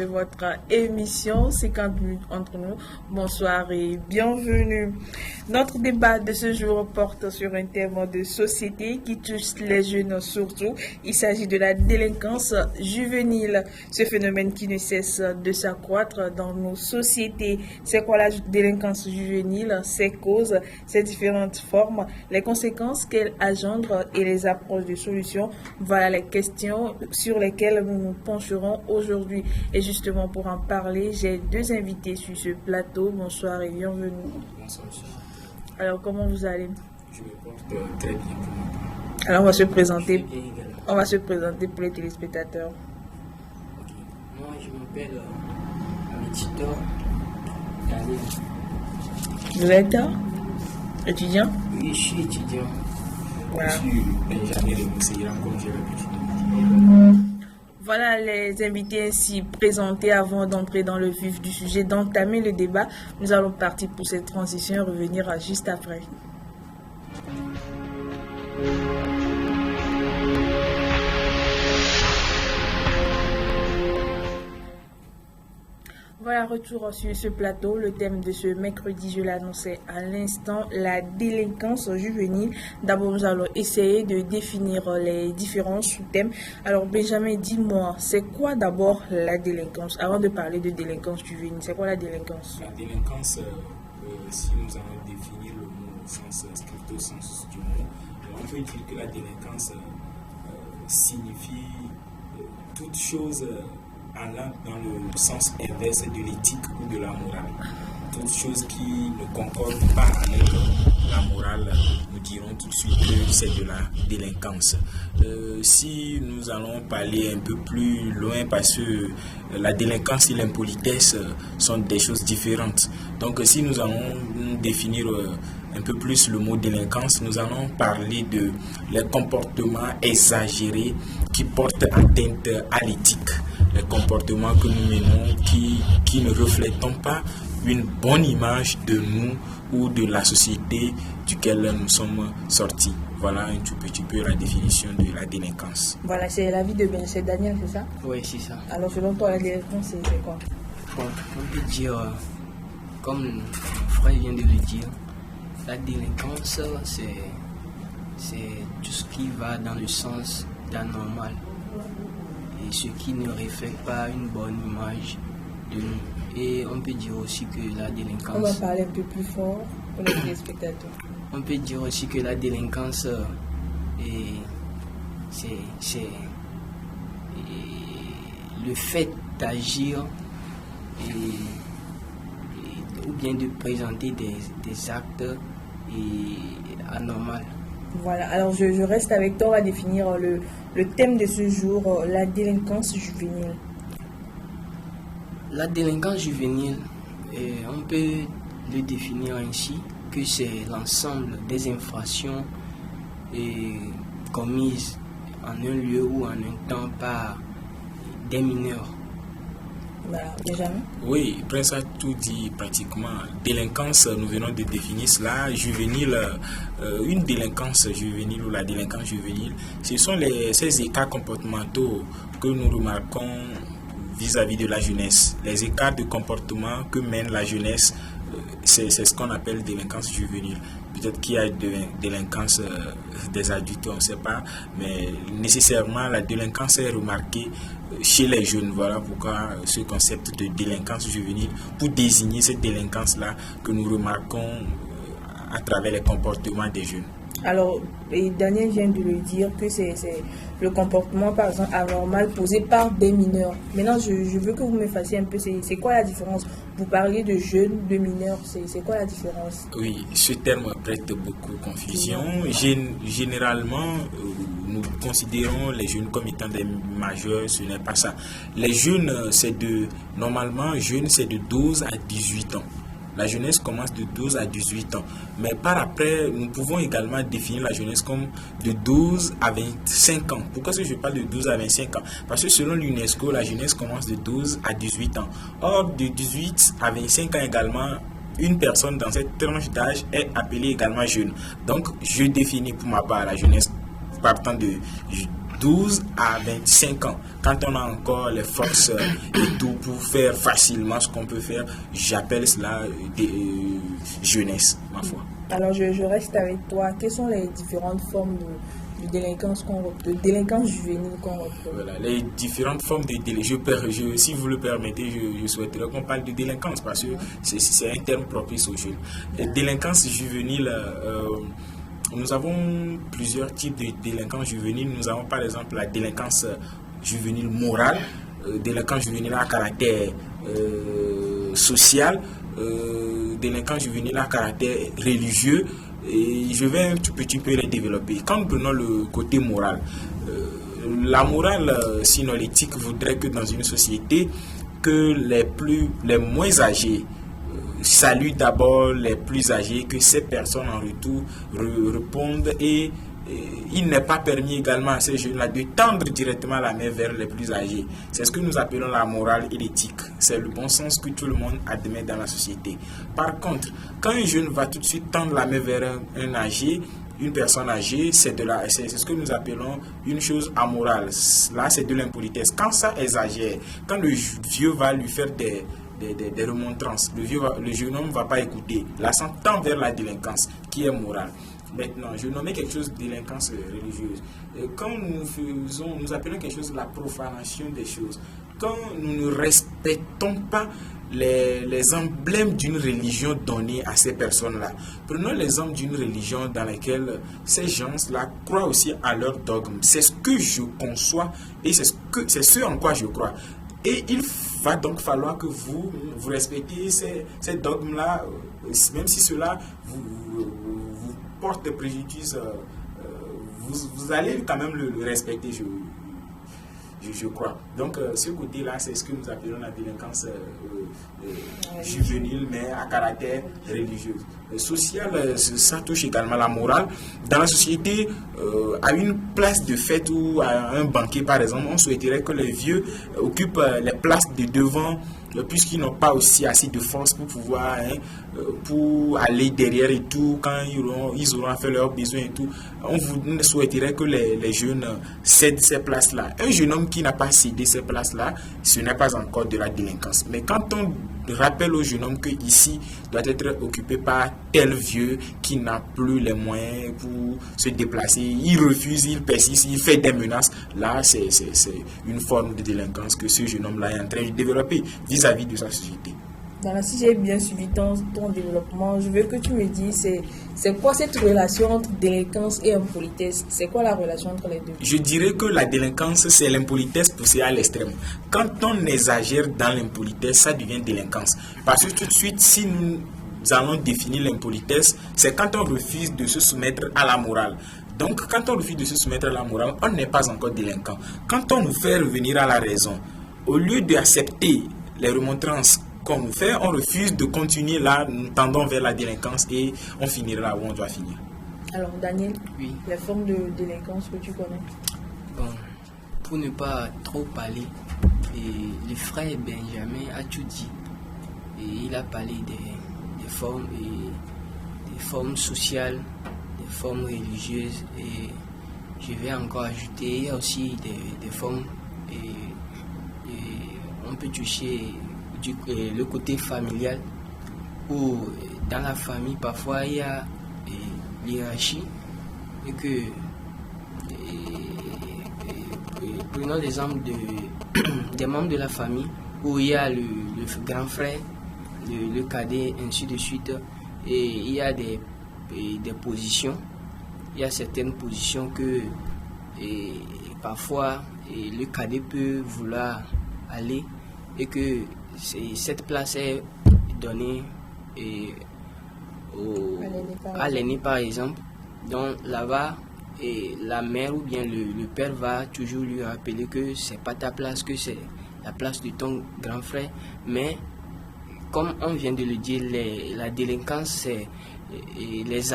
de votre émission 50 minutes entre nous. Bonsoir et bienvenue. Notre débat de ce jour porte sur un thème de société qui touche les jeunes surtout. Il s'agit de la délinquance juvénile, ce phénomène qui ne cesse de s'accroître dans nos sociétés. C'est quoi la délinquance juvénile, ses causes, ses différentes formes, les conséquences qu'elle engendre et les approches de solutions? Voilà les questions sur lesquelles nous nous pencherons aujourd'hui. Et justement, pour en parler, j'ai deux invités sur ce plateau. Bonsoir et bienvenue. Bonsoir, monsieur. Alors, comment vous allez? Je me porte très bien. Alors, on va se présenter. Bien également. On va se présenter pour les téléspectateurs. Ok. Moi, je m'appelle Amétitor Daniel. Vous êtes étudiant? Oui, je suis étudiant. Voilà. Je suis Benjamin Remousseira, comme j'ai l'habitude de dire. Voilà les invités ainsi présentés. Avant d'entrer dans le vif du sujet, d'entamer le débat. Nous allons partir pour cette transition et revenir juste après. Voilà, retour sur ce plateau. Le thème de ce mercredi, je l'annonçais à l'instant, la délinquance juvénile. D'abord, nous allons essayer de définir les différents sous-thèmes. Alors, Benjamin, dis-moi, c'est quoi d'abord la délinquance? Avant de parler de délinquance juvénile, c'est quoi la délinquance? La délinquance, si nous allons définir le mot au sens stricto sensu du mot, on peut dire que la délinquance signifie toute chose allant dans le sens inverse de l'éthique ou de la morale. Toute chose qui ne concorde pas avec la morale, nous dirons tout de suite que c'est de la délinquance. Si nous allons parler un peu plus loin, parce que la délinquance et l'impolitesse sont des choses différentes. Donc si nous allons définir un peu plus le mot délinquance, nous allons parler de les comportements exagérés qui portent atteinte à l'éthique. Les comportements que nous menons qui ne reflètent pas une bonne image de nous ou de la société duquel nous sommes sortis. Voilà un tout petit peu la définition de la délinquance. Voilà, c'est l'avis de Daniel, c'est ça? Oui, c'est ça. Alors, selon toi, la délinquance, c'est quoi? Bon, on peut dire, comme mon frère vient de le dire, la délinquance, c'est tout ce qui va dans le sens d'anormal et ce qui ne reflète pas une bonne image de nous. Et on peut dire aussi que la délinquance... On va parler un peu plus fort pour les téléspectateurs. On peut dire aussi que la délinquance, c'est le fait d'agir ou bien de présenter des actes anormaux. Voilà, alors je reste avec toi, on va définir le thème de ce jour, la délinquance juvénile. La délinquance juvénile, on peut le définir ainsi, que c'est l'ensemble des infractions commises en un lieu ou en un temps par des mineurs. Voilà, déjà. Oui, Prince a tout dit pratiquement. Délinquance, nous venons de définir cela. Juvénile, une délinquance juvénile ou la délinquance juvénile, ce sont ces écarts comportementaux que nous remarquons vis-à-vis de la jeunesse. Les écarts de comportement que mène la jeunesse, c'est ce qu'on appelle délinquance juvénile. Peut-être qu'il y a de délinquance des adultes, on ne sait pas, mais nécessairement la délinquance est remarquée chez les jeunes. Voilà pourquoi ce concept de délinquance juvénile, pour désigner cette délinquance-là que nous remarquons à travers les comportements des jeunes. Alors, et Daniel vient de le dire que c'est le comportement, par exemple, anormal posé par des mineurs. Maintenant, je veux que vous me fassiez un peu, c'est quoi la différence? Vous parliez de jeunes, de mineurs, c'est quoi la différence? Oui, ce terme prête beaucoup confusion. Généralement, nous considérons les jeunes comme étant des majeurs, ce n'est pas ça. Les jeunes, normalement, jeunes, c'est de 12 à 18 ans. La jeunesse commence de 12 à 18 ans. Mais par après, nous pouvons également définir la jeunesse comme de 12 à 25 ans. Pourquoi est-ce que je parle de 12 à 25 ans? Parce que selon l'UNESCO, la jeunesse commence de 12 à 18 ans. Or, de 18 à 25 ans également, une personne dans cette tranche d'âge est appelée également jeune. Donc, je définis pour ma part la jeunesse partant de 12 à 25 ans, quand on a encore les forces et tout pour faire facilement ce qu'on peut faire, j'appelle cela jeunesse, ma foi. Alors je reste avec toi. Quelles sont les différentes formes de délinquance juvénile qu'on retrouve? Voilà, les différentes formes de délinquance. Si vous le permettez, je souhaiterais qu'on parle de délinquance parce que c'est un terme propice aux jeunes. Les délinquances juvéniles, nous avons plusieurs types de délinquance juvénile. Nous avons par exemple la délinquance juvénile morale, délinquance juvénile à caractère social, délinquance juvénile à caractère religieux, et je vais un tout petit peu les développer. Quand nous prenons le côté moral, la morale, sinon l'éthique, voudrait que dans une société, que les moins âgés saluent d'abord les plus âgés, que ces personnes en retour répondent, et il n'est pas permis également à ces jeunes-là de tendre directement la main vers les plus âgés. C'est ce que nous appelons la morale et l'éthique. C'est le bon sens que tout le monde admet dans la société. Par contre, quand un jeune va tout de suite tendre la main vers un âgé, une personne âgée, c'est ce que nous appelons une chose amorale. Là, c'est de l'impolitesse. Quand ça exagère, quand le vieux va lui faire des remontrances, le jeune homme ne va pas écouter. Là, ça tend vers la délinquance qui est morale. Maintenant, je nommais quelque chose de délinquance religieuse. Quand nous appelons quelque chose la profanation des choses. Quand nous ne respectons pas les emblèmes d'une religion donnée à ces personnes-là. Prenons l'exemple d'une religion dans laquelle ces gens-là croient aussi à leur dogme. C'est ce que je conçois et c'est ce en quoi je crois. Et il va donc falloir que vous respectiez ces dogmes-là, même si cela vous porte préjudice, vous allez quand même le respecter, je crois. Donc, ce côté-là, c'est ce que nous appelons la délinquance juvénile, mais à caractère religieux. Social, ça touche également la morale. Dans la société, à une place de fête ou à un banquet, par exemple, on souhaiterait que les vieux occupent les places de devant, puisqu'ils n'ont pas aussi assez de force pour pouvoir pour aller derrière et tout, quand ils auront fait leurs besoins et tout. On vous souhaiterait que les jeunes cèdent ces places-là. Un jeune homme qui n'a pas cédé ces places-là, ce n'est pas encore de la délinquance. Mais quand on rappelle au jeune homme que ici doit être occupé par tel vieux qui n'a plus les moyens pour se déplacer, il refuse, il persiste, il fait des menaces, là c'est une forme de délinquance que ce jeune homme-là est en train de développer vis-à-vis de sa société. Voilà, si j'ai bien suivi ton développement, je veux que tu me dises, c'est quoi cette relation entre délinquance et impolitesse? C'est quoi la relation entre les deux? Je dirais que la délinquance, c'est l'impolitesse poussée à l'extrême. Quand on exagère dans l'impolitesse, ça devient délinquance. Parce que tout de suite, si nous allons définir l'impolitesse, c'est quand on refuse de se soumettre à la morale. Donc, quand on refuse de se soumettre à la morale, on n'est pas encore délinquant. Quand on nous fait revenir à la raison, au lieu d'accepter les remontrances qu'on nous fait, on refuse de continuer là, nous tendons vers la délinquance et on finira là où on doit finir. Alors Daniel, oui. Les formes de délinquance que tu connais? Bon, pour ne pas trop parler, le frère Benjamin a tout dit. Et il a parlé des formes, des formes sociales, des formes religieuses, et je vais encore ajouter, il y a aussi des formes, et on peut toucher le côté familial, où dans la famille parfois il y a l'hierarchie, et que prenons l'exemple des membres de la famille où il y a le grand frère, le cadet, ainsi de suite, et il y a des positions, il y a certaines positions que parfois le cadet peut vouloir aller, et que cette place est donnée à l'aîné par exemple. Donc là-bas, la mère ou bien le père va toujours lui rappeler que c'est pas ta place, que c'est la place de ton grand frère. Mais comme on vient de le dire, la délinquance, c'est les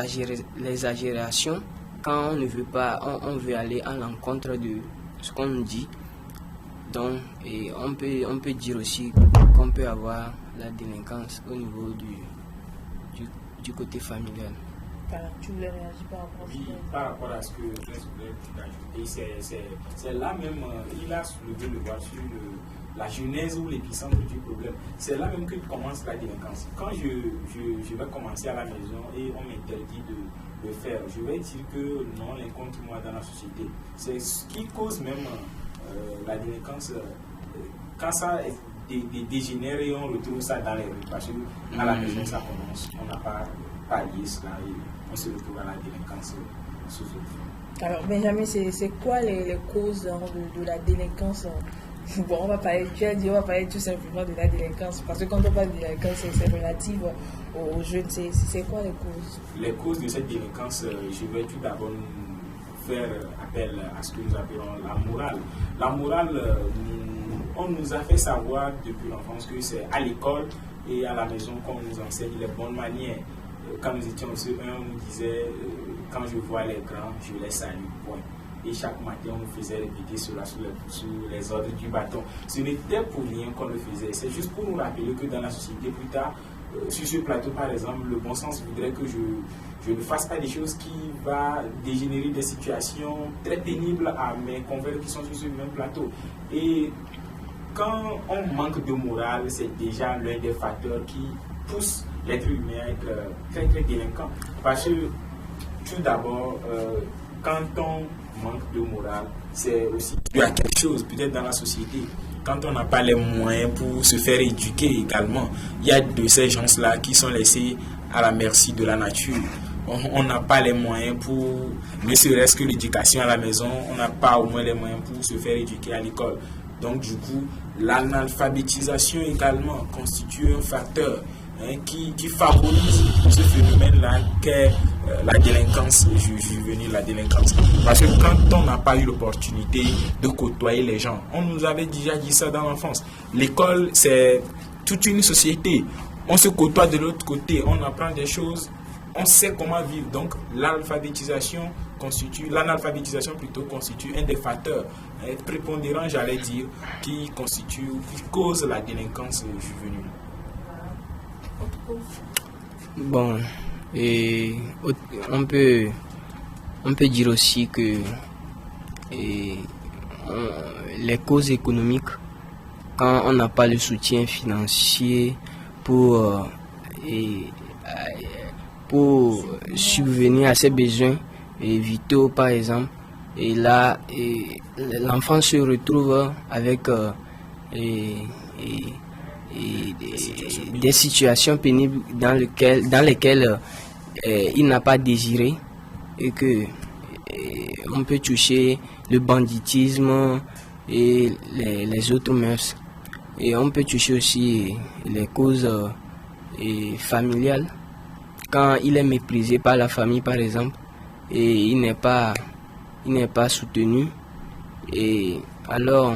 exagérations. Quand on ne veut pas, on veut aller à l'encontre de ce qu'on nous dit. Donc, on peut dire aussi qu'on peut avoir la délinquance au niveau du côté familial. Voilà, tu voulais réagir par rapport à Oui, par rapport à ce que Prince voulait ajouter, c'est là même, il a soulevé le voile sur la genèse ou l'épicentre du problème. C'est là même que commence la délinquance. Quand je vais commencer à la maison et on m'interdit de le faire, je vais dire que non, les comptes moi dans la société. C'est ce qui cause même la délinquance. Quand ça dégénère et on retrouve ça dans les rues, parce qu'à la maison ça commence, on n'a pas pallié cela et on se retrouve à la délinquance sous autre. Alors, Benjamin, c'est quoi les causes de la délinquance? Bon, on va parler tout simplement de la délinquance, parce que quand on parle de délinquance, c'est relatif aux jeunes. C'est quoi les causes? Les causes de cette délinquance, je vais tout d'abord faire appel à ce que nous appelons la morale. La morale, on nous a fait savoir depuis l'enfance que c'est à l'école et à la maison qu'on nous enseigne les bonnes manières. Quand nous étions au CE1, on nous disait quand je vois les grands, je les salue. Point. Et chaque matin, on nous faisait répéter cela sous les ordres du bâton. Ce n'était pour rien qu'on le faisait. C'est juste pour nous rappeler que dans la société, plus tard, sur ce plateau, par exemple, le bon sens voudrait que je ne fasse pas des choses qui vont dégénérer des situations très pénibles à mes confrères qui sont sur ce même plateau. Et quand on manque de morale, c'est déjà l'un des facteurs qui pousse l'être humain à être très très délinquant. Parce que tout d'abord, quand on manque de morale, c'est aussi dû à quelque chose, peut-être dans la société. Quand on n'a pas les moyens pour se faire éduquer également, il y a de ces gens-là qui sont laissés à la merci de la nature. On n'a pas les moyens pour, ne serait-ce que l'éducation à la maison, on n'a pas au moins les moyens pour se faire éduquer à l'école. Donc du coup, l'analphabétisation également constitue un facteur qui favorise ce phénomène-là qu'est la délinquance juvénile, la délinquance. Parce que quand on n'a pas eu l'opportunité de côtoyer les gens, on nous avait déjà dit ça dans l'enfance. L'école, c'est toute une société. On se côtoie de l'autre côté, on apprend des choses, on sait comment vivre. Donc l'analphabétisation constitue un des facteurs prépondérants, j'allais dire, qui cause la délinquance juvénile. Bon, et on peut dire aussi que les causes économiques, quand on n'a pas le soutien financier pour subvenir à ses besoins vitaux, par exemple, et là l'enfant se retrouve avec des situations pénibles dans lesquelles il n'a pas désiré, et que on peut toucher le banditisme et les autres mœurs, et on peut toucher aussi les causes familiales, quand il est méprisé par la famille par exemple, et il n'est pas soutenu, et alors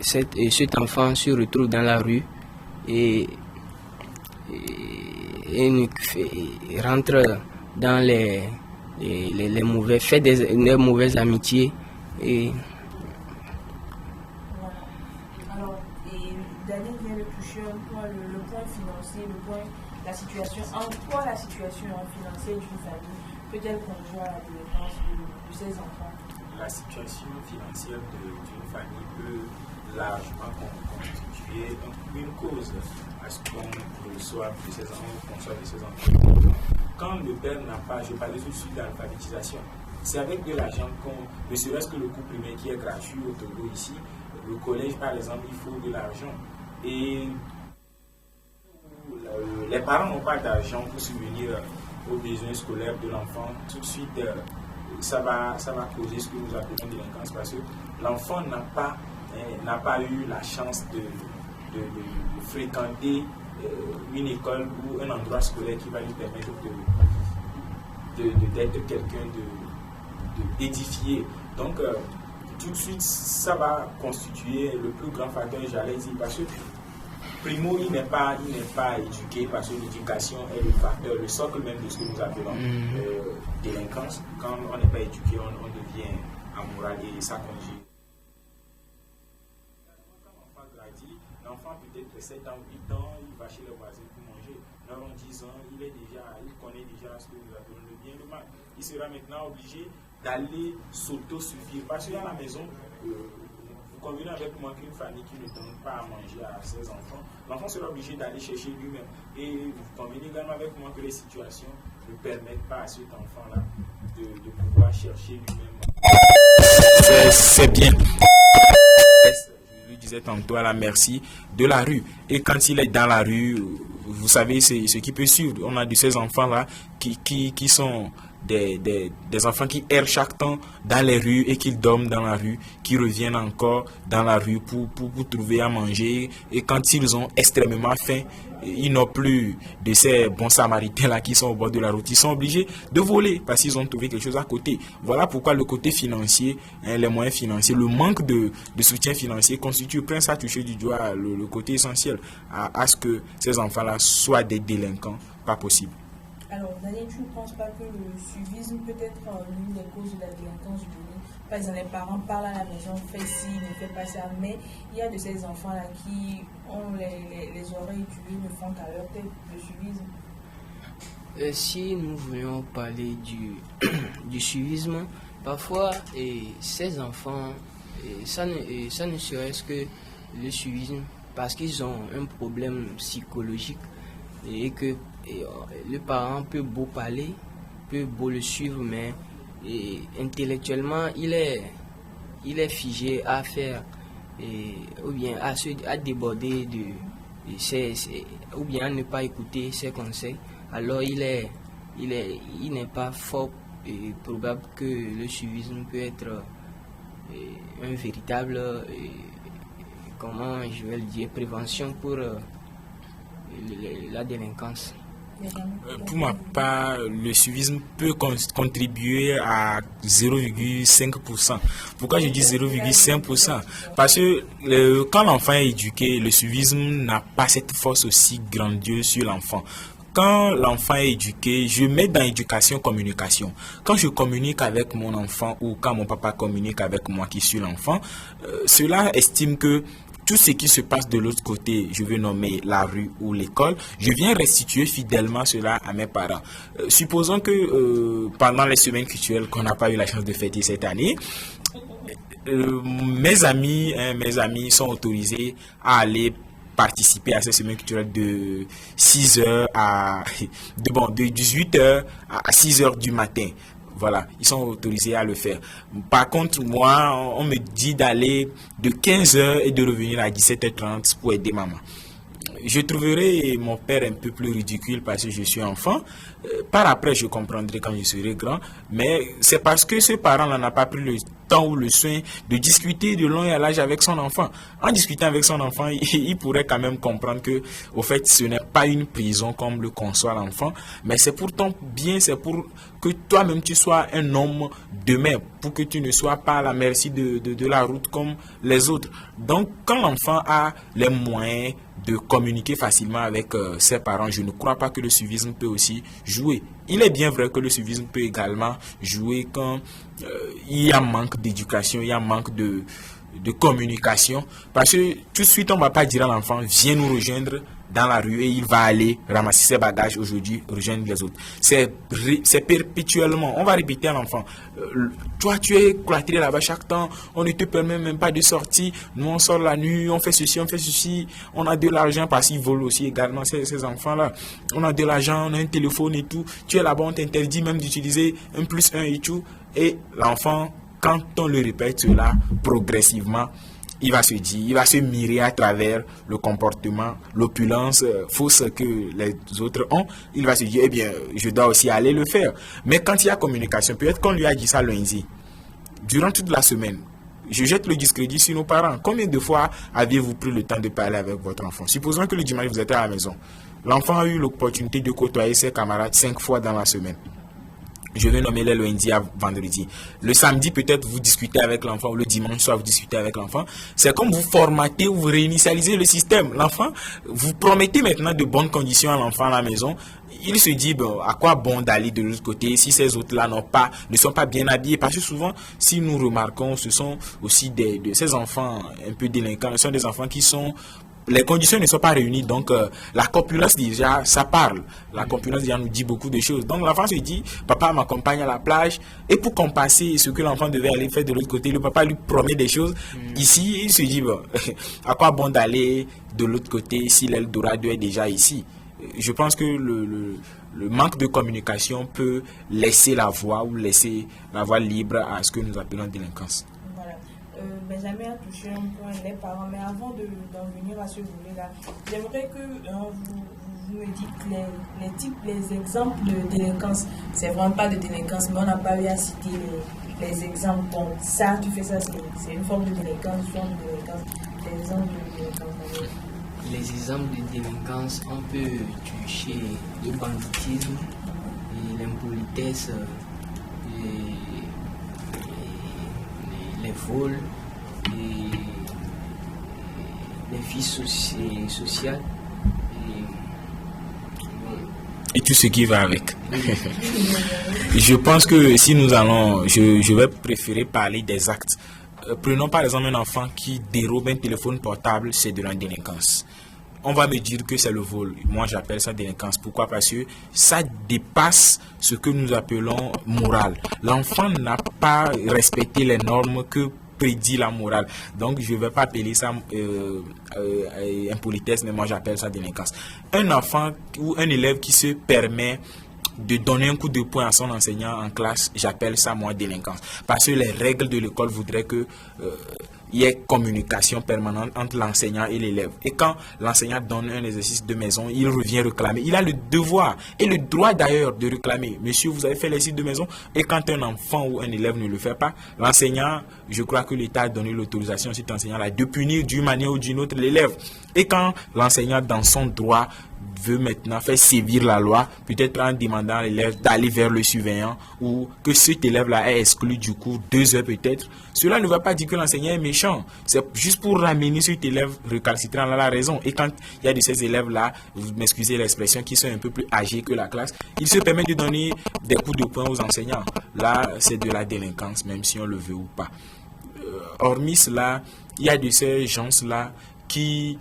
cet enfant se retrouve dans la rue et rentre dans les mauvais, fait des mauvaises amitiés. Et alors, Daniel vient de toucher un point, le point financier, la situation. En quoi la situation financière d'une famille peut-elle conduire à la délinquance de ses enfants? La situation financière d'une famille peut largement constituer une cause à ce qu'on reçoit de ses enfants. Quand le père n'a pas, je parlais tout de suite d'alphabétisation, c'est avec de l'argent ne serait-ce que le cours primaire qui est gratuit au Togo ici, le collège par exemple, il faut de l'argent. Et les parents n'ont pas d'argent pour subvenir aux besoins scolaires de l'enfant, tout de suite ça va causer ce que nous appelons délinquance, parce que l'enfant n'a pas eu la chance de fréquenter une école ou un endroit scolaire qui va lui permettre d'être quelqu'un d'édifié. Donc tout de suite ça va constituer le plus grand facteur, j'allais dire, parce que primo, il n'est pas éduqué, parce que l'éducation est le facteur, le socle même de ce que nous appelons délinquance. Quand on n'est pas éduqué, on devient amoral et ça conduit. Comme l'enfant grandit, l'enfant peut-être 7 ans, 8 ans, il va chez le voisin pour manger. auront 10 ans, il connaît déjà ce que nous appelons le bien et le mal. Il sera maintenant obligé d'aller s'auto-suffire. Parce qu'à la maison, vous convenez avec moi qu'une famille qui ne donne pas à manger à ses enfants, l'enfant sera obligé d'aller chercher lui-même. Et vous convenez également avec moi que les situations ne permettent pas à cet enfant-là de pouvoir chercher lui-même. C'est bien. Je lui disais tantôt à la merci de la rue. Et quand il est dans la rue, vous savez, c'est ce qui peut suivre. On a de ces enfants-là qui sont des enfants qui errent chaque temps dans les rues et qui dorment dans la rue, qui reviennent encore dans la rue pour trouver à manger. Et quand ils ont extrêmement faim, ils n'ont plus de ces bons samaritains-là qui sont au bord de la route. Ils sont obligés de voler parce qu'ils ont trouvé quelque chose à côté. Voilà pourquoi le côté financier, les moyens financiers, le manque de soutien financier constitue, Prince a touché du doigt le côté essentiel à ce que ces enfants-là soient des délinquants. Pas possible. Alors, Daniel, tu ne penses pas que le suivisme peut être l'une des causes de la délinquance juvénile? Par exemple, les parents parlent à la maison, fais ci, ne fais pas ça, mais il y a de ces enfants-là qui ont les oreilles tuées, ne font qu'à leur tête, le suivisme. Si nous voulions parler du suivisme, parfois, ces enfants, ça ne serait-ce que le suivisme, parce qu'ils ont un problème psychologique et que le parent peut beau parler, peut beau le suivre, mais intellectuellement, il est figé à faire, ou bien à déborder ou bien à ne pas écouter ses conseils. Alors, il n'est pas fort probable que le suivisme peut être un véritable, comment je vais le dire, prévention pour la délinquance. Pour ma part, le suivisme peut contribuer à 0,5%. Pourquoi je dis 0,5%? Parce que quand l'enfant est éduqué, le suivisme n'a pas cette force aussi grandiose sur l'enfant. Quand l'enfant est éduqué, je mets dans éducation-communication. Quand je communique avec mon enfant ou quand mon papa communique avec moi qui suis l'enfant, cela estime que tout ce qui se passe de l'autre côté, je veux nommer la rue ou l'école, je viens restituer fidèlement cela à mes parents. Supposons que pendant les semaines culturelles qu'on n'a pas eu la chance de fêter cette année, mes amis sont autorisés à aller participer à ces semaines culturelles de 6h de 18h à 6h du matin. Voilà, ils sont autorisés à le faire. Par contre, moi, on me dit d'aller de 15h et de revenir à 17h30 pour aider maman. Je trouverai mon père un peu plus ridicule parce que je suis enfant. Par après, je comprendrai quand je serai grand. Mais c'est parce que ce parent-là n'a pas pris le temps ou le soin de discuter de long et à large avec son enfant. En discutant avec son enfant, il pourrait quand même comprendre que, au fait, ce n'est pas une prison comme le conçoit l'enfant, mais c'est pour ton bien, c'est pour que toi-même tu sois un homme demain, pour que tu ne sois pas à la merci de la route comme les autres. Donc, quand l'enfant a les moyens de communiquer facilement avec ses parents, je ne crois pas que le suivisme peut aussi jouer. Il est bien vrai que le suivisme peut également jouer quand il y a manque d'éducation, il y a manque de communication, parce que tout de suite on ne va pas dire à l'enfant viens nous rejoindre dans la rue et il va aller ramasser ses bagages aujourd'hui, rejoindre les autres. C'est perpétuellement, on va répéter à l'enfant, toi tu es cloîtré là-bas chaque temps, on ne te permet même pas de sortir, nous on sort la nuit, on fait ceci, on a de l'argent parce qu'ils volent aussi également ces enfants-là, on a de l'argent, on a un téléphone et tout, tu es là-bas, on t'interdit même d'utiliser 1+1 et tout, et l'enfant, quand on le répète cela progressivement, il va se mirer à travers le comportement, l'opulence fausse que les autres ont. Il va se dire, eh bien, je dois aussi aller le faire. Mais quand il y a communication, peut-être qu'on lui a dit ça lundi, durant toute la semaine, je jette le discrédit sur nos parents. Combien de fois aviez-vous pris le temps de parler avec votre enfant? Supposons que le dimanche, vous êtes à la maison. L'enfant a eu l'opportunité de côtoyer ses camarades 5 fois dans la semaine. Je vais nommer les lundi à vendredi. Le samedi, peut-être, vous discutez avec l'enfant, ou le dimanche soir, vous discutez avec l'enfant. C'est comme vous formatez ou vous réinitialisez le système. L'enfant, vous promettez maintenant de bonnes conditions à l'enfant à la maison. Il se dit, bon, à quoi bon d'aller de l'autre côté si ces autres-là ne sont pas bien habillés? Parce que souvent, si nous remarquons, ce sont aussi ces enfants un peu délinquants, ce sont des enfants qui sont les conditions ne sont pas réunies, donc la corpulence déjà, ça parle. La corpulence déjà nous dit beaucoup de choses. Donc l'enfant se dit, papa m'accompagne à la plage, et pour compenser ce que l'enfant devait aller faire de l'autre côté, le papa lui promet des choses. Ici, il se dit, bon, à quoi bon d'aller de l'autre côté si l'Eldorado est déjà ici? Je pense que le manque de communication peut laisser la voie libre à ce que nous appelons délinquance. Voilà. Benjamin a touché un point les parents, mais avant d'en venir à ce volet-là, j'aimerais que vous me dites les exemples de délinquance. C'est vraiment pas de délinquance, mais on n'a pas eu à citer les exemples. Bon, ça, tu fais ça, c'est une forme de délinquance, des exemples de délinquance. Les exemples de délinquance, on peut toucher le banditisme, l'impolitesse, les vols, les vies sociales. Et tout ce qui va avec. Je pense que si nous allons, je vais préférer parler des actes. Prenons par exemple un enfant qui dérobe un téléphone portable, c'est de la délinquance. On va me dire que c'est le vol. Moi, j'appelle ça délinquance. Pourquoi? Parce que ça dépasse ce que nous appelons morale. L'enfant n'a pas respecté les normes que prédit la morale. Donc, je ne vais pas appeler ça impolitesse, mais moi, j'appelle ça délinquance. Un enfant ou un élève qui se permet de donner un coup de poing à son enseignant en classe, j'appelle ça moi délinquance. Parce que les règles de l'école voudraient que il y ait communication permanente entre l'enseignant et l'élève. Et quand l'enseignant donne un exercice de maison, il revient réclamer. Il a le devoir et le droit d'ailleurs de réclamer. Monsieur, vous avez fait l'exercice de maison. Et quand un enfant ou un élève ne le fait pas, l'enseignant, je crois que l'État a donné l'autorisation à cet enseignant-là de punir d'une manière ou d'une autre l'élève. Et quand l'enseignant, dans son droit, veut maintenant faire sévir la loi, peut-être en demandant à l'élève d'aller vers le surveillant ou que cet élève-là est exclu du cours 2 heures peut-être, cela ne va pas dire que l'enseignant est méchant. C'est juste pour ramener cet élève récalcitrant à la raison. Et quand il y a de ces élèves-là, vous m'excusez l'expression, qui sont un peu plus âgés que la classe, ils se permettent de donner des coups de poing aux enseignants. Là, c'est de la délinquance, même si on le veut ou pas. Hormis cela, il y a de ces gens-là qui,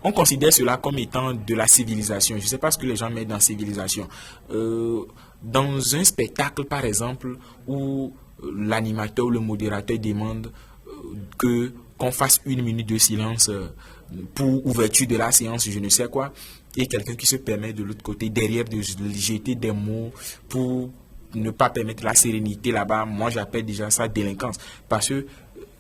on considère cela comme étant de la civilisation. Je ne sais pas ce que les gens mettent dans civilisation. Dans un spectacle, par exemple, où l'animateur ou le modérateur demande qu'on fasse 1 minute de silence pour ouverture de la séance, je ne sais quoi, et quelqu'un qui se permet de l'autre côté, derrière, de jeter des mots pour ne pas permettre la sérénité là-bas, moi j'appelle déjà ça délinquance. Parce que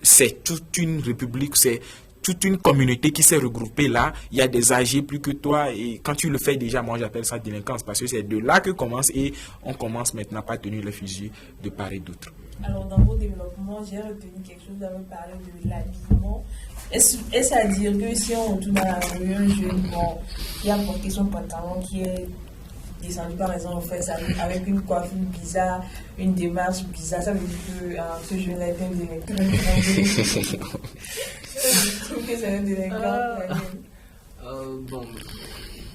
c'est toute une république, c'est toute une communauté qui s'est regroupée là. Il y a des âgés plus que toi et quand tu le fais déjà, moi j'appelle ça délinquance parce que c'est de là que commence et on commence maintenant pas à tenir le fusil de part et d'autre. Alors dans vos développements, j'ai retenu quelque chose, vous avez parlé de l'habillement. Est-ce à dire que si on retourne dans la rue, un jeune qui a porté son pantalon qui est descendu par exemple, on fait ça avec une coiffure bizarre, une démarche bizarre, ça veut dire que ce jeune-là est un délinquant. Je trouve que c'est un délinquant. Bon,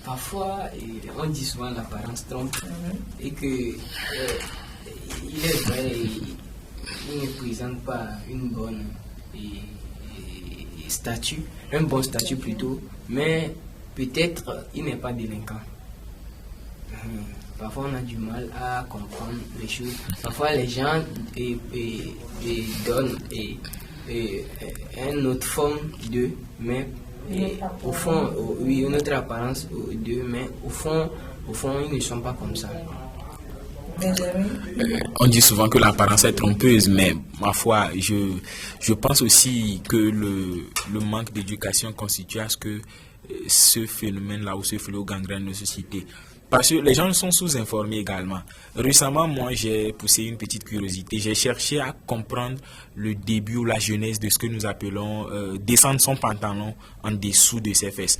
parfois, on dit souvent l'apparence trompe et que il est vrai, il ne présente pas une bonne statut, un bon statut plutôt, mais peut-être il n'est pas délinquant. Parfois on a du mal à comprendre les choses. Parfois les gens donnent une autre forme d'eux, mais au fond, oui, une autre apparence d'eux, mais au fond, ils ne sont pas comme ça. On dit souvent que l'apparence est trompeuse, mais ma foi, je pense aussi que le manque d'éducation constitue à ce que ce phénomène-là ou ce fléau gangrène nos sociétés. Parce que les gens sont sous-informés également. Récemment, moi, j'ai poussé une petite curiosité. J'ai cherché à comprendre le début ou la genèse de ce que nous appelons descendre son pantalon en dessous de ses fesses.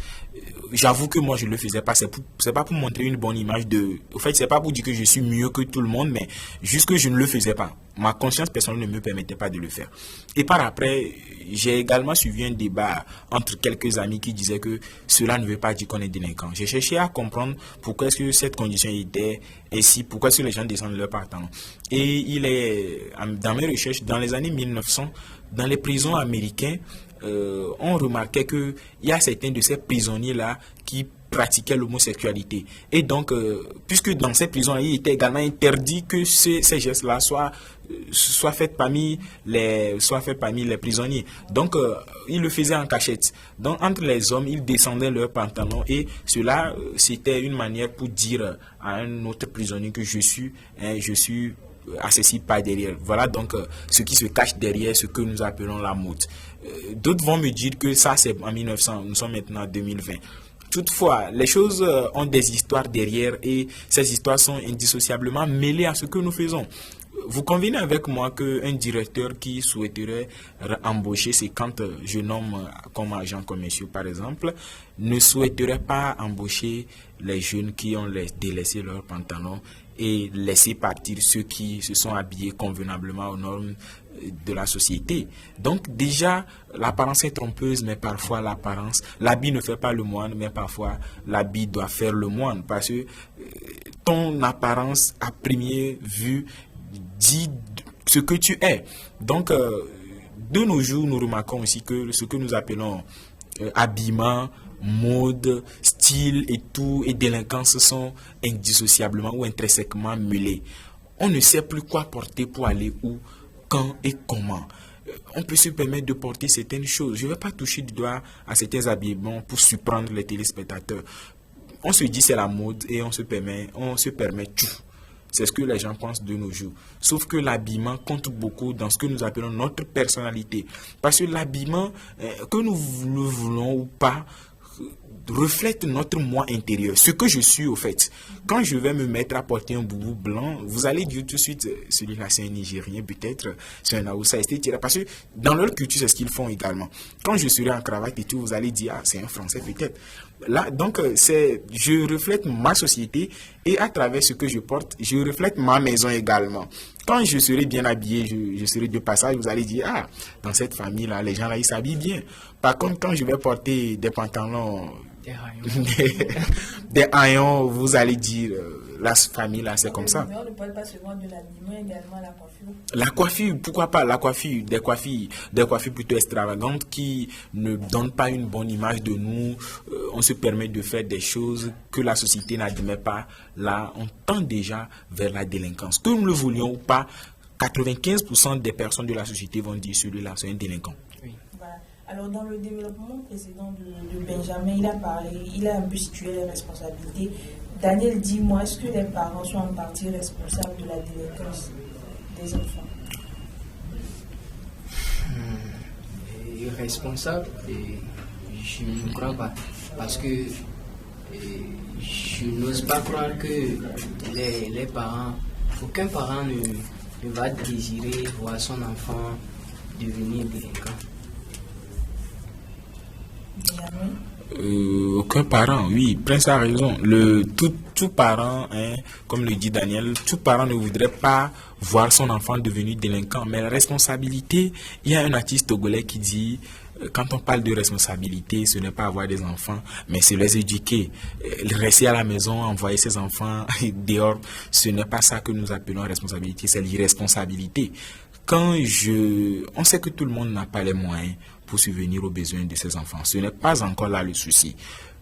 J'avoue que moi, je ne le faisais pas. C'est pas pour montrer une bonne image de... Au fait, c'est pas pour dire que je suis mieux que tout le monde, mais juste que je ne le faisais pas. Ma conscience personnelle ne me permettait pas de le faire. Et par après, j'ai également suivi un débat entre quelques amis qui disaient que cela ne veut pas dire qu'on est délinquant. J'ai cherché à comprendre pourquoi est-ce que cette condition était ainsi, pourquoi est-ce que les gens descendent leur pantalon. Et il est, dans mes recherches, dans les années 1900, dans les prisons américaines, on remarquait qu'il y a certains de ces prisonniers-là qui pratiquaient l'homosexualité. Et donc, puisque dans ces prisons, il était également interdit que ces gestes-là soient faits parmi les prisonniers. Donc, ils le faisaient en cachette. Donc, entre les hommes, ils descendaient leurs pantalons et cela, c'était une manière pour dire à un autre prisonnier que je suis accessible par derrière. Voilà donc ce qui se cache derrière ce que nous appelons la mode. D'autres vont me dire que ça, c'est en 1900, nous sommes maintenant en 2020. Toutefois, les choses ont des histoires derrière et ces histoires sont indissociablement mêlées à ce que nous faisons. Vous convenez avec moi qu'un directeur qui souhaiterait embaucher 50 jeunes hommes comme agents commerciaux, par exemple, ne souhaiterait pas embaucher les jeunes qui ont délaissé leurs pantalons et laisser partir ceux qui se sont habillés convenablement aux normes de la société. Donc déjà, l'apparence est trompeuse, mais parfois l'habit ne fait pas le moine, mais parfois l'habit doit faire le moine, parce que ton apparence à première vue dit ce que tu es. Donc, de nos jours, nous remarquons aussi que ce que nous appelons habillement, mode, style et tout, et délinquance sont indissociablement ou intrinsèquement mêlés. On ne sait plus quoi porter pour aller où, quand et comment. On peut se permettre de porter certaines choses. Je ne vais pas toucher du doigt à certains habillements pour surprendre les téléspectateurs. On se dit c'est la mode et on se permet tout. C'est ce que les gens pensent de nos jours. Sauf que l'habillement compte beaucoup dans ce que nous appelons notre personnalité. Parce que l'habillement, que nous le voulons ou pas, reflète notre moi intérieur, ce que je suis au fait. Quand je vais me mettre à porter un boubou blanc, vous allez dire tout de suite, celui-là c'est un Nigérien, peut-être c'est un Aoussa, etc. Parce que dans leur culture, c'est ce qu'ils font également. Quand je serai en cravate et tout, vous allez dire, ah, c'est un Français peut-être. Là, donc, je reflète ma société et à travers ce que je porte, je reflète ma maison également. Quand je serai bien habillé, je serai de passage, vous allez dire, ah, dans cette famille-là, les gens là, ils s'habillent bien. Par contre, quand je vais porter des pantalons, des haillons, vous allez dire, la famille là, c'est comme ça. Mais on ne parle pas seulement de l'habillement, également la coiffure. La coiffure, pourquoi pas la coiffure, des coiffures plutôt extravagantes qui ne donnent pas une bonne image de nous. On se permet de faire des choses que la société n'admet pas. Là, on tend déjà vers la délinquance. Que nous le voulions ou pas, 95% des personnes de la société vont dire celui-là, c'est un délinquant. Oui. Voilà. Alors, dans le développement précédent de Benjamin, il a un peu situé les responsabilités. Daniel, dis-moi, est-ce que les parents sont en partie responsables de la délinquance des enfants? Responsable, je ne crois pas. Parce que je n'ose pas croire que les parents, aucun parent ne va désirer voir son enfant devenir délinquant. Aucun parent, oui, Prince a raison. Tout parent, comme le dit Daniel, tout parent ne voudrait pas voir son enfant devenir délinquant. Mais la responsabilité, il y a un artiste togolais qui dit, quand on parle de responsabilité, ce n'est pas avoir des enfants, mais c'est les éduquer. Rester à la maison, envoyer ses enfants dehors, ce n'est pas ça que nous appelons responsabilité, c'est l'irresponsabilité. On sait que tout le monde n'a pas les moyens pour subvenir aux besoins de ses enfants. Ce n'est pas encore là le souci.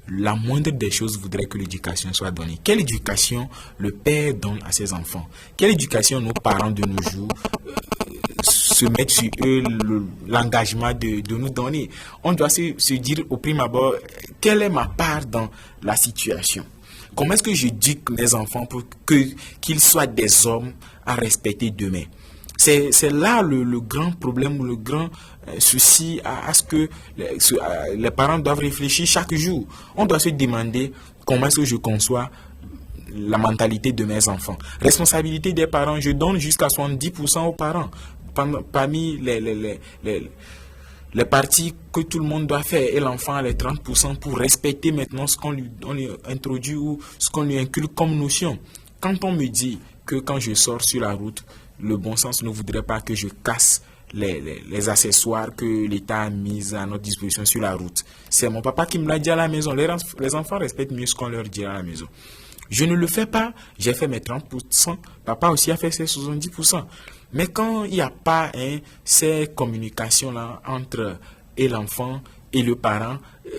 La moindre des choses voudrait que l'éducation soit donnée. Quelle éducation le père donne à ses enfants? Quelle éducation nos parents de nos jours se mettent sur eux l'engagement de nous donner? On doit se dire au prime abord, quelle est ma part dans la situation? Comment est-ce que j'éduque mes enfants pour qu'ils soient des hommes à respecter demain? C'est là le grand problème ou le grand souci à ce que les parents doivent réfléchir chaque jour. On doit se demander comment est-ce que je conçois la mentalité de mes enfants. Responsabilité des parents, je donne jusqu'à 70% aux parents. Parmi les parties que tout le monde doit faire, et l'enfant a les 30% pour respecter maintenant ce qu'on lui introduit ou ce qu'on lui inculque comme notion. Quand on me dit que quand je sors sur la route, le bon sens ne voudrait pas que je casse les accessoires que l'État a mis à notre disposition sur la route. C'est mon papa qui me l'a dit à la maison. Les enfants respectent mieux ce qu'on leur dit à la maison. Je ne le fais pas, j'ai fait mes 30%, papa aussi a fait ses 70%. Mais quand il n'y a pas ces communications-là entre et l'enfant et le parent.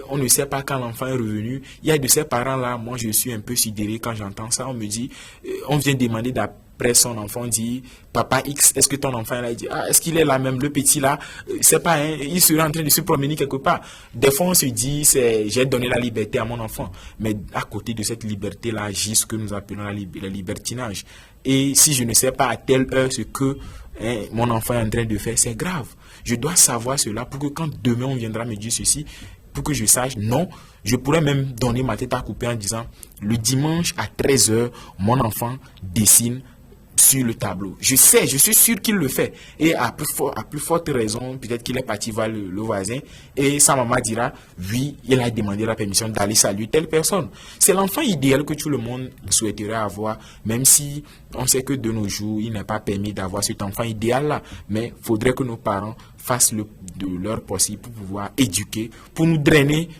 On ne sait pas quand l'enfant est revenu. Il y a de ces parents-là, moi je suis un peu sidéré quand j'entends ça. On me dit, on vient demander d'après son enfant, on dit, papa X, est-ce que ton enfant est là? Il dit, est-ce qu'il est là même, le petit là? C'est pas, il serait en train de se promener quelque part. Des fois on se dit, j'ai donné la liberté à mon enfant. Mais à côté de cette liberté-là, agit ce que nous appelons le libertinage. Et si je ne sais pas à telle heure ce que mon enfant est en train de faire, c'est grave. Je dois savoir cela pour que quand demain on viendra me dire ceci, pour que je sache, non, je pourrais même donner ma tête à couper en disant, le dimanche à 13h, mon enfant dessine sur le tableau. Je suis sûr qu'il le fait. Et à plus forte raison, peut-être qu'il est parti voir le voisin et sa maman dira, oui, il a demandé la permission d'aller saluer telle personne. C'est l'enfant idéal que tout le monde souhaiterait avoir, même si on sait que de nos jours, il n'est pas permis d'avoir cet enfant idéal-là. Mais il faudrait que nos parents fassent de leur possible pour pouvoir éduquer, pour nous drainer,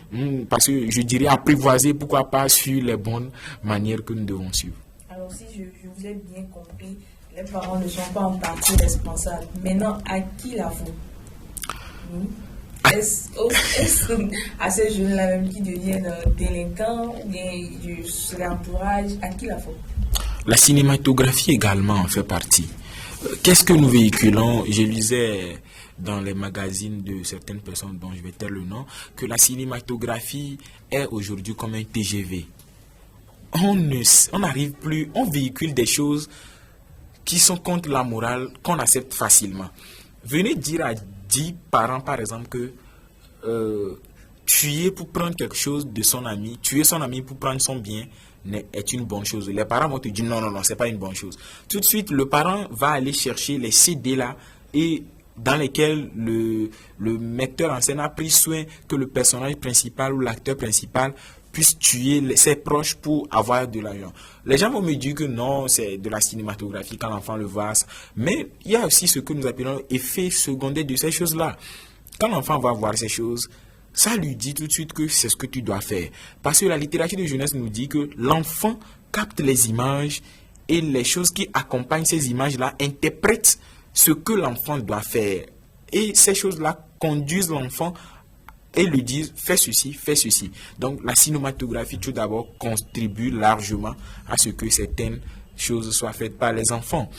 parce que je dirais apprivoiser, pourquoi pas, sur les bonnes manières que nous devons suivre. Alors, si je vous ai bien compris, les parents ne sont pas en partie responsables. Maintenant, à qui la faute? Est-ce à ces jeunes-là même qui deviennent délinquants ou bien de l'entourage, à qui la faute? La cinématographie également en fait partie. Qu'est-ce que nous véhiculons? Je lisais dans les magazines de certaines personnes dont je vais taire le nom, que la cinématographie est aujourd'hui comme un TGV. On n'arrive plus, on véhicule des choses qui sont contre la morale, qu'on accepte facilement. Venez dire à 10 parents, par exemple, que tuer pour prendre quelque chose de son ami, tuer son ami pour prendre son bien, est une bonne chose. Les parents vont te dire non, c'est pas une bonne chose. Tout de suite, le parent va aller chercher les CD là et dans lesquels le metteur en scène a pris soin que le personnage principal ou l'acteur principal puisse tuer ses proches pour avoir de l'argent. Les gens vont me dire que non, c'est de la cinématographie quand l'enfant le voit. Mais il y a aussi ce que nous appelons effet secondaire de ces choses-là. Quand l'enfant va voir ces choses, ça lui dit tout de suite que c'est ce que tu dois faire. Parce que la littérature de jeunesse nous dit que l'enfant capte les images et les choses qui accompagnent ces images-là interprètent ce que l'enfant doit faire. Et ces choses-là conduisent l'enfant et lui disent fais ceci, fais ceci. Donc la cinématographie tout d'abord contribue largement à ce que certaines choses soient faites par les enfants.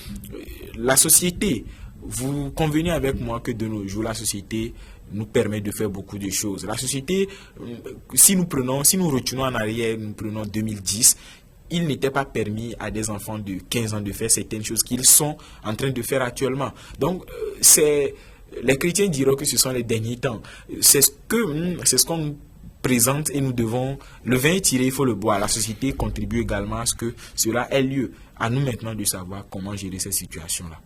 La société, vous convenez avec moi que de nos jours, la société nous permet de faire beaucoup de choses. La société, si nous retenons en arrière, nous prenons 2010, il n'était pas permis à des enfants de 15 ans de faire certaines choses qu'ils sont en train de faire actuellement. Donc, les chrétiens diront que ce sont les derniers temps. C'est ce qu'on nous présente et nous devons... Le vin est tiré, il faut le boire. La société contribue également à ce que cela ait lieu. À nous maintenant de savoir comment gérer ces situations-là.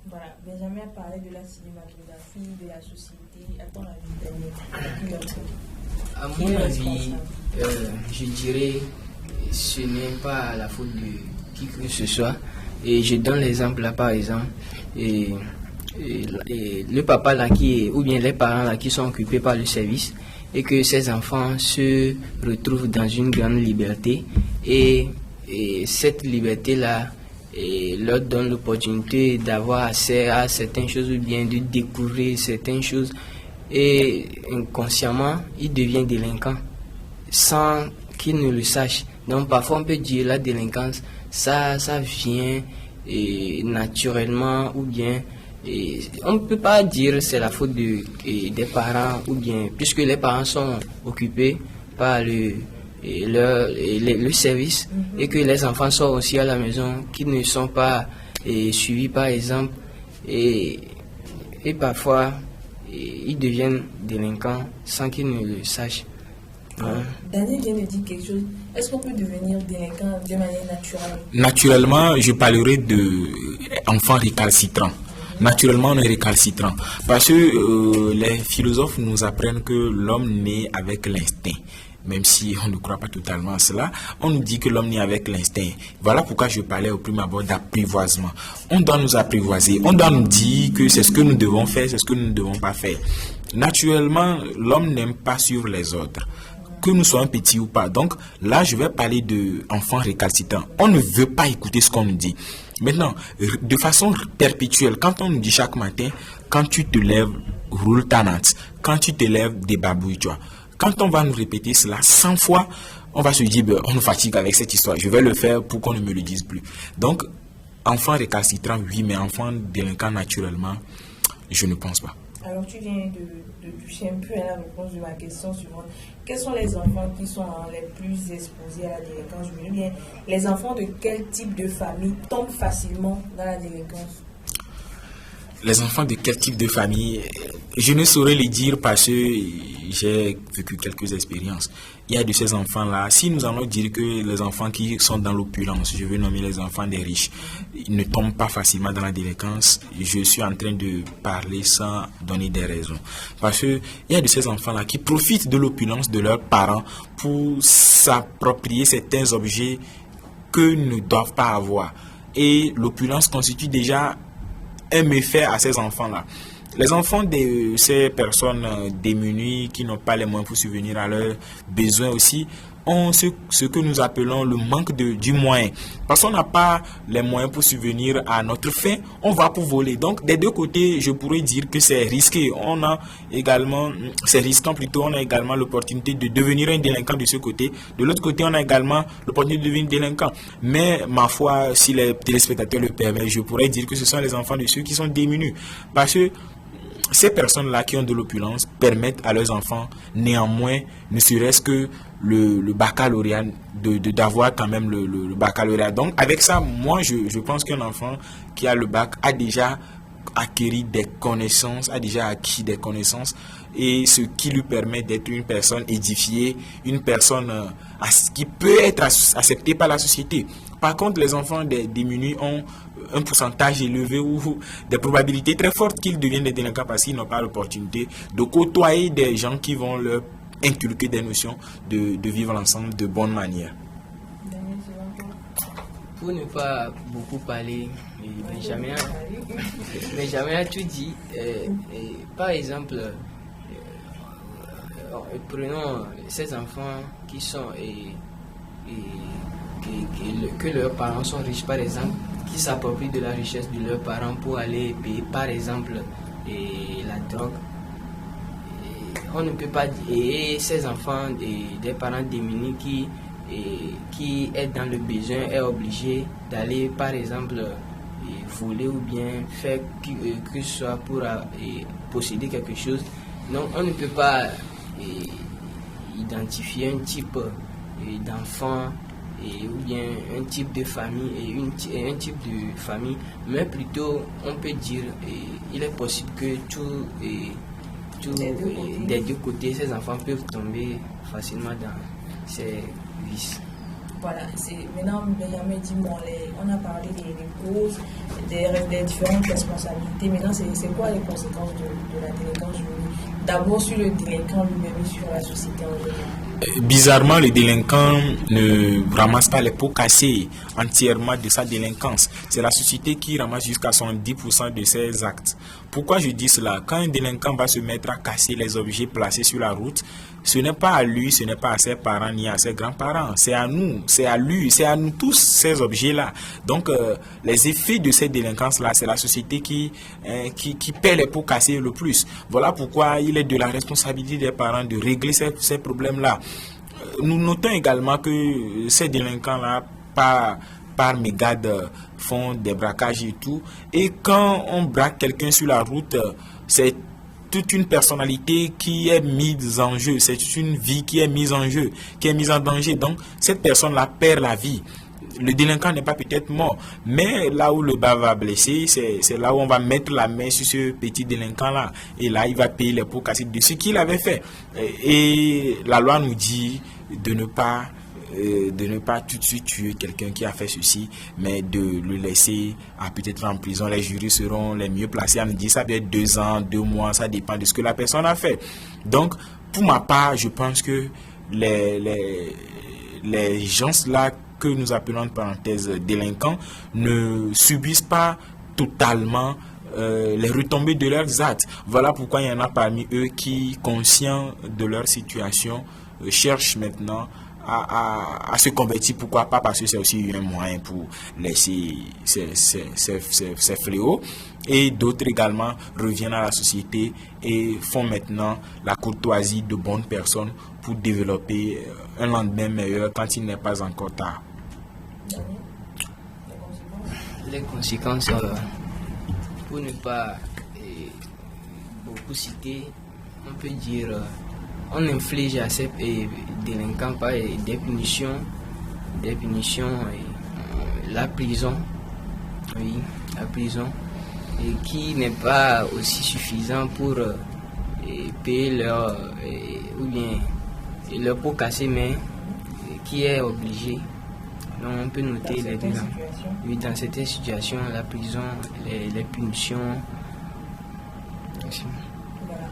Voilà, Benjamin a parlé de la cinématographie, de la société. À ton avis, à mon avis, je dirais ce n'est pas la faute de qui que ce soit. Et je donne l'exemple là, par exemple, et le papa là ou bien les parents là qui sont occupés par le service et que ces enfants se retrouvent dans une grande liberté et cette liberté là leur donne l'opportunité d'avoir accès à certaines choses ou bien de découvrir certaines choses et inconsciemment ils deviennent délinquants sans qu'ils ne le sachent. Donc parfois on peut dire la délinquance ça vient naturellement ou bien on ne peut pas dire c'est la faute des parents ou bien puisque les parents sont occupés par le service et que les enfants sont aussi à la maison qui ne sont pas suivis par exemple et parfois ils deviennent délinquants sans qu'ils ne le sachent. Daniel vient de dire quelque chose. Est-ce qu'on peut devenir délinquant de manière naturelle? Naturellement, je parlerai d'enfants récalcitrants. Naturellement, on est récalcitrant. Parce que les philosophes nous apprennent que l'homme naît avec l'instinct. Même si on ne croit pas totalement à cela, on nous dit que l'homme naît avec l'instinct. Voilà pourquoi je parlais au premier abord d'apprivoisement. On doit nous apprivoiser. On doit nous dire que c'est ce que nous devons faire, c'est ce que nous ne devons pas faire. Naturellement, l'homme n'aime pas suivre les ordres, que nous soyons petits ou pas. Donc là, je vais parler d'enfants récalcitrants. On ne veut pas écouter ce qu'on nous dit. Maintenant, de façon perpétuelle, quand on nous dit chaque matin, quand tu te lèves, roule ta natte. quand tu t'élèves des babouilles, tu vois. Quand on va nous répéter cela 100 fois, on va se dire, on nous fatigue avec cette histoire. Je vais le faire pour qu'on ne me le dise plus. Donc, enfant récalcitrant, oui, mais enfant délinquant naturellement, je ne pense pas. Alors, tu viens de toucher un peu à la réponse de ma question suivante. Quels sont les enfants qui sont les plus exposés à la délinquance juvénile? Bien, les enfants de quel type de famille tombent facilement dans la délinquance? Les enfants de quel type de famille? Je ne saurais le dire parce que j'ai vécu quelques expériences. Il y a de ces enfants-là, si nous allons dire que les enfants qui sont dans l'opulence, je veux nommer les enfants des riches, ils ne tombent pas facilement dans la délinquance, je suis en train de parler sans donner des raisons. Parce que il y a de ces enfants-là qui profitent de l'opulence de leurs parents pour s'approprier certains objets que ne doivent pas avoir. Et l'opulence constitue déjà un méfait à ces enfants-là. Les enfants de ces personnes démunies qui n'ont pas les moyens pour subvenir à leurs besoins aussi ont ce que nous appelons le manque du moyen. Parce qu'on n'a pas les moyens pour subvenir à notre fin, on va pour voler. Donc des deux côtés, je pourrais dire que c'est risqué. C'est risquant plutôt, on a également l'opportunité de devenir un délinquant de ce côté. De l'autre côté, on a également l'opportunité de devenir délinquant. Mais ma foi, si les téléspectateurs le permettent, je pourrais dire que ce sont les enfants de ceux qui sont démunis. Parce que ces personnes-là qui ont de l'opulence permettent à leurs enfants, néanmoins, ne serait-ce que le baccalauréat, d'avoir quand même le baccalauréat. Donc, avec ça, moi, je pense qu'un enfant qui a le bac a déjà acquis des connaissances, et ce qui lui permet d'être une personne édifiée, une personne qui peut être acceptée par la société. Par contre, les enfants des démunis ont un pourcentage élevé ou des probabilités très fortes qu'ils deviennent des délinquants parce qu'ils n'ont pas l'opportunité de côtoyer des gens qui vont leur inculquer des notions de vivre ensemble de bonne manière. Pour ne pas beaucoup parler, Benjamin a tout dit. Par exemple, prenons ces enfants qui sont que leurs parents sont riches, par exemple, qui s'approprient de la richesse de leurs parents pour aller payer, par exemple, la drogue. On ne peut pas dire, et ces enfants des parents démunis qui est dans le besoin est obligé d'aller, par exemple, voler ou bien faire que ce soit pour posséder quelque chose. Donc on ne peut pas identifier un type d'enfant ou bien un type de famille et un type de famille, mais plutôt on peut dire il est possible que des deux côtés ces enfants peuvent tomber facilement dans ces vices. Voilà, maintenant Benjamin dit, on a parlé des causes, des différentes responsabilités. Maintenant, c'est quoi les conséquences de la délinquance juvénile? D'abord sur le délinquant lui-même et sur la société en général. Bizarrement, le délinquant ne ramasse pas les pots cassés entièrement de sa délinquance. C'est la société qui ramasse jusqu'à 70% de ses actes. Pourquoi je dis cela? Quand un délinquant va se mettre à casser les objets placés sur la route, ce n'est pas à lui, ce n'est pas à ses parents ni à ses grands-parents. C'est à nous, c'est à lui, c'est à nous tous ces objets-là. Donc, les effets de cette délinquance-là, c'est la société qui paie les pots cassés le plus. Voilà pourquoi il est de la responsabilité des parents de régler ces problèmes-là. Nous notons également que ces délinquants-là, par mégade, font des braquages et tout. Et quand on braque quelqu'un sur la route, c'est toute une personnalité qui est mise en jeu, c'est une vie qui est mise en jeu, qui est mise en danger. Donc, cette personne-là perd la vie. Le délinquant n'est pas peut-être mort, mais là où le bas va blesser, c'est là où on va mettre la main sur ce petit délinquant-là. Et là, il va payer les pots cassés de ce qu'il avait fait. Et la loi nous dit de ne pas tout de suite tuer quelqu'un qui a fait ceci, mais de le laisser peut-être en prison. Les jurys seront les mieux placés à nous dire ça peut être 2 ans, 2 mois, ça dépend de ce que la personne a fait. Donc, pour ma part, je pense que les gens là que nous appelons en parenthèse délinquants ne subissent pas totalement les retombées de leurs actes. Voilà pourquoi il y en a parmi eux qui, conscients de leur situation, cherchent maintenant à se convertir. Pourquoi pas? Parce que c'est aussi un moyen pour laisser ces fléaux. et d'autres également reviennent à la société et font maintenant la courtoisie de bonnes personnes pour développer un lendemain meilleur quand il n'est pas encore tard. Les conséquences, pour ne pas beaucoup citer, on peut dire on inflige à ces délinquants des punitions, la prison, oui, la prison, et qui n'est pas aussi suffisant pour payer leur pot cassé, mais qui est obligé. Donc on peut noter les deux. Oui, dans certaines situations, la prison, les punitions. Merci. Voilà.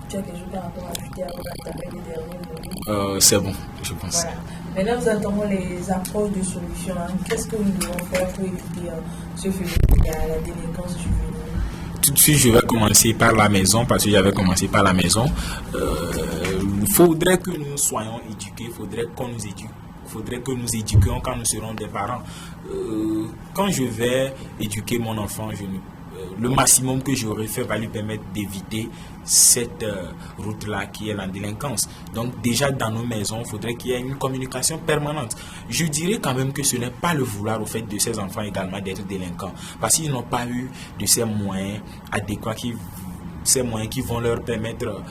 Tu as quelque chose à ajouter avant d'attaquer les derniers mots? C'est bon, je pense. Voilà. Maintenant, nous attendons les approches de solutions. Qu'est-ce que nous devons faire pour éviter ce phénomène, la délinquance juvénile? Tout de suite, je vais commencer par la maison, parce que j'avais commencé par la maison. Il faudrait que nous soyons éduqués, il faudrait qu'on nous éduque. Il faudrait que nous éduquions quand nous serons des parents. Quand je vais éduquer mon enfant, le maximum que j'aurais fait va lui permettre d'éviter cette route-là qui est la délinquance. Donc déjà dans nos maisons, il faudrait qu'il y ait une communication permanente. Je dirais quand même que ce n'est pas le vouloir au fait de ces enfants également d'être délinquants, parce qu'ils n'ont pas eu de ces moyens adéquats, ces moyens qui vont leur permettre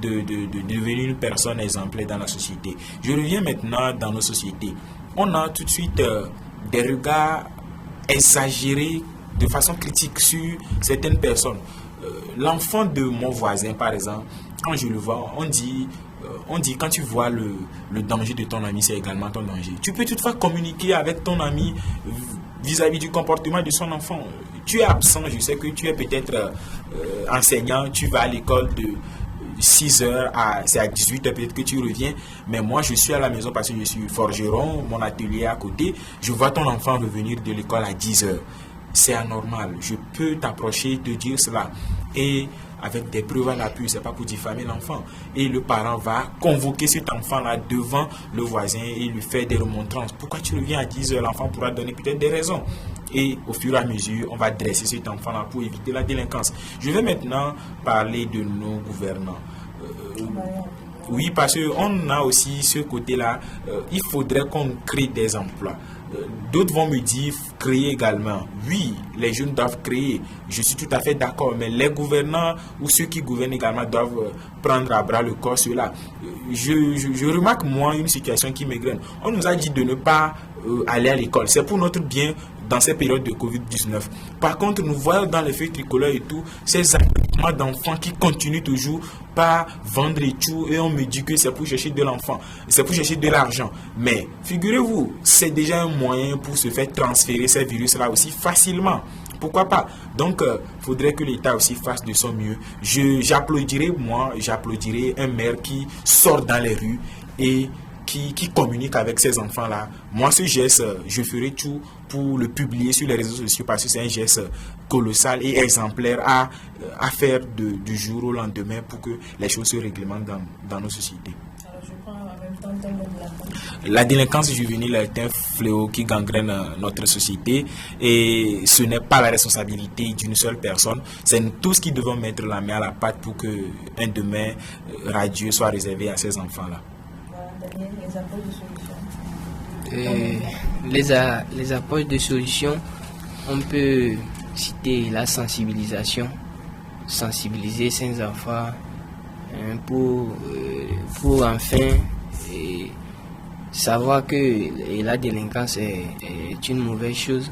de devenir une personne exemplaire dans la société. Je reviens maintenant dans nos sociétés. On a tout de suite des regards exagérés de façon critique sur certaines personnes. L'enfant de mon voisin, par exemple, quand je le vois, on dit quand tu vois le danger de ton ami, c'est également ton danger. Tu peux toutefois communiquer avec ton ami vis-à-vis du comportement de son enfant. Tu es absent, je sais que tu es peut-être enseignant, tu vas à l'école de 6h c'est à 18h peut-être que tu reviens, mais moi je suis à la maison parce que je suis forgeron, mon atelier est à côté, je vois ton enfant revenir de l'école à 10h. C'est anormal. Je peux t'approcher et te dire cela. Et avec des preuves à l'appui, c'est pas pour diffamer l'enfant. Et le parent va convoquer cet enfant-là devant le voisin et lui faire des remontrances. Pourquoi tu reviens à 10h? L'enfant pourra donner peut-être des raisons. Et au fur et à mesure, on va dresser cet enfant-là pour éviter la délinquance. Je vais maintenant parler de nos gouvernants. Oui, parce qu'on a aussi ce côté-là. Il faudrait qu'on crée des emplois. D'autres vont me dire créer également. Oui, les jeunes doivent créer. Je suis tout à fait d'accord. Mais les gouvernants ou ceux qui gouvernent également doivent prendre à bras le corps cela. Je remarque moi une situation qui m'égrène. On nous a dit de ne pas aller à l'école. C'est pour notre bien dans ces périodes de Covid-19. Par contre, nous voyons dans les feuilles tricolores et tout, ces accompagnements d'enfants qui continuent toujours par vendre et tout, et on me dit que c'est pour chercher de l'enfant, c'est pour chercher de l'argent. Mais figurez-vous, c'est déjà un moyen pour se faire transférer ces virus-là aussi facilement. Pourquoi pas? Donc, faudrait que l'État aussi fasse de son mieux. J'applaudirais un maire qui sort dans les rues et qui communique avec ces enfants-là. Moi, ce geste, je ferai tout pour le publier sur les réseaux sociaux parce que c'est un geste colossal et exemplaire à faire du jour au lendemain pour que les choses se réglementent dans nos sociétés. Alors, je prends en même temps ton nom de la parole. La délinquance juvénile est un fléau qui gangrène notre société et ce n'est pas la responsabilité d'une seule personne. C'est nous tous qui devons mettre la main à la pâte pour qu'un demain radieux soit réservé à ces enfants-là. Les approches de solutions. Les approches de solutions, on peut citer la sensibilisation, sensibiliser ces enfants pour enfin savoir que la délinquance est une mauvaise chose,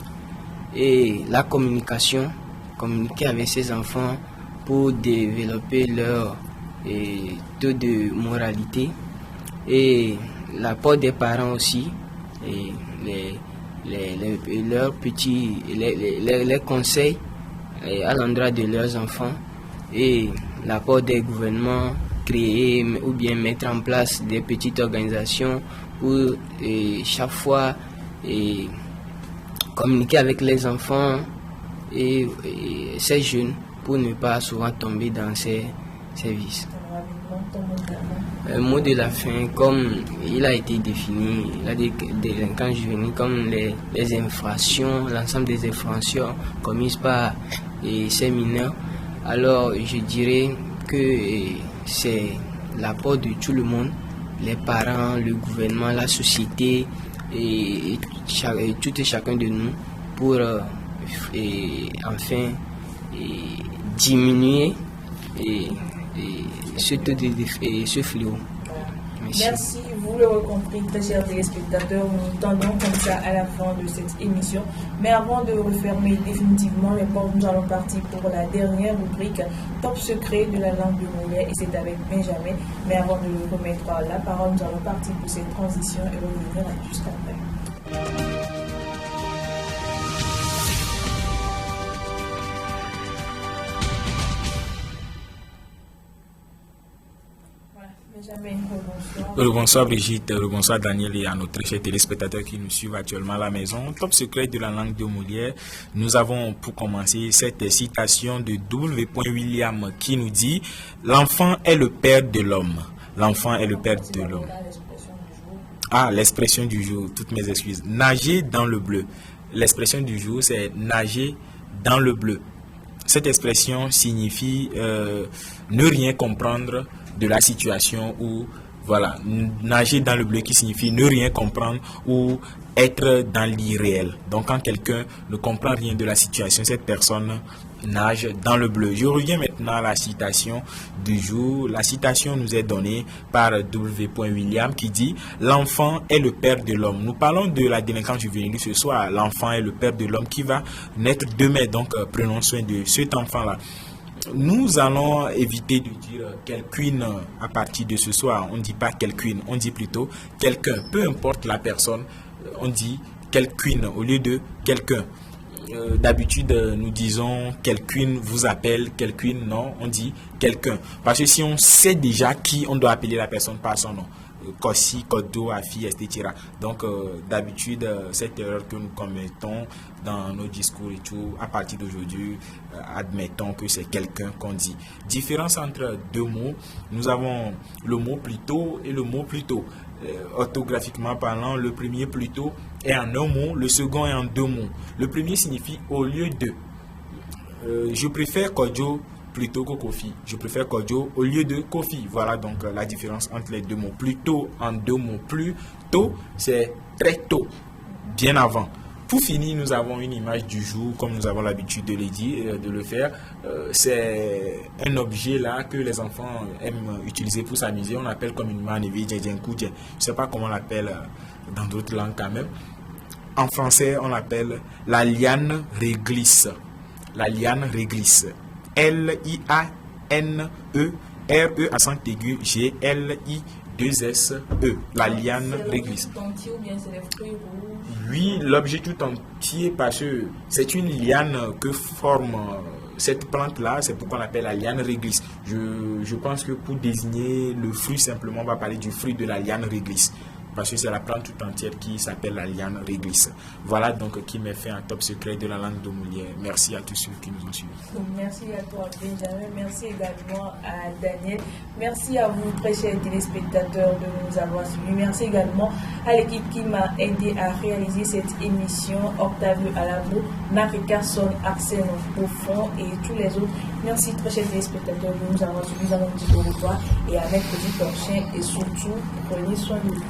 et la communication, communiquer avec ces enfants pour développer leur taux de moralité, et l'apport des parents aussi, et leurs petits les conseils à l'endroit de leurs enfants, et l'apport des gouvernements, créer ou bien mettre en place des petites organisations pour chaque fois communiquer avec les enfants et ces jeunes pour ne pas souvent tomber dans ces vices. rapidement ton mot de la fin. Le mot de la fin, comme il a été défini, la délinquance juvénile comme les infractions, l'ensemble des infractions commises par ces mineurs, alors je dirais que c'est l'apport de tout le monde, les parents, le gouvernement, la société et tout et chacun de nous pour enfin diminuer ce fléau. Merci, vous l'aurez compris, très chers téléspectateurs, nous tendons comme ça à la fin de cette émission. Mais avant de refermer définitivement les portes, nous allons partir pour la dernière rubrique, Top secret de la langue de Molière, et c'est avec Benjamin. Mais avant de lui remettre la parole, nous allons partir pour cette transition et revenir juste après. Bonsoir Brigitte, bonsoir Daniel et à nos très chers téléspectateurs qui nous suivent actuellement à la maison. Top secret de la langue de Molière. Nous avons pour commencer cette citation de W. William qui nous dit « L'enfant est le père de l'homme. L'enfant est le père de l'homme. » Ah, l'expression du jour, toutes mes excuses. Nager dans le bleu. L'expression du jour, c'est nager dans le bleu. Cette expression signifie ne rien comprendre de la situation ou voilà, nager dans le bleu qui signifie ne rien comprendre ou être dans l'irréel. Donc quand quelqu'un ne comprend rien de la situation, cette personne nage dans le bleu. Je reviens maintenant à la citation du jour. La citation nous est donnée par W. William qui dit « L'enfant est le père de l'homme ». Nous parlons de la délinquance juvénile ce soir. L'enfant est le père de l'homme qui va naître demain. Donc prenons soin de cet enfant-là. Nous allons éviter de dire quelqu'une à partir de ce soir. On ne dit pas quelqu'une, on dit plutôt quelqu'un. Peu importe la personne, on dit quelqu'une au lieu de quelqu'un. D'habitude, nous disons quelqu'une vous appelle, quelqu'une non, on dit quelqu'un. Parce que si on sait déjà qui on doit appeler la personne par son nom. Kossi, Kodo, Afi, etc. Donc, d'habitude, cette erreur que nous commettons dans nos discours et tout, à partir d'aujourd'hui, admettons que c'est quelqu'un qu'on dit. Différence entre deux mots, nous avons le mot plutôt et le mot plutôt. Orthographiquement parlant, le premier plutôt est en un mot, le second est en deux mots. Le premier signifie au lieu de. Je préfère Kodjo plutôt que Kofi. Je préfère Kodjo au lieu de Kofi. Voilà donc la différence entre les deux mots. Plutôt en deux mots. Plus tôt, c'est très tôt, bien avant. Pour finir, nous avons une image du jour, comme nous avons l'habitude de le dire, de le faire. C'est un objet là que les enfants aiment utiliser pour s'amuser. On appelle communément en éveil. Je ne sais pas comment on l'appelle dans d'autres langues quand même. En français, on l'appelle la liane réglisse. La liane réglisse. L-I-A-N-E R-E accent aigu G-L-I-2-S-E. La liane réglisse. Oui, l'objet tout entier parce que c'est une liane que forme cette plante-là, c'est pourquoi on l'appelle la liane réglisse. Je pense que pour désigner le fruit simplement, on va parler du fruit de la liane réglisse. Parce que c'est la plante tout entière qui s'appelle la liane réglisse. Voilà donc qui m'a fait un top secret de la langue de Molière. Merci à tous ceux qui nous ont suivis. Merci à toi Benjamin, merci également à Daniel, merci à vous très chers téléspectateurs de nous avoir suivis, merci également à l'équipe qui m'a aidé à réaliser cette émission, Octavio Alabo, Marika Son, Axel Profond et tous les autres. Merci très chers téléspectateurs de nous avoir suivis. Nous allons vous dire au revoir et à mercredi prochain et surtout prenez soin de vous.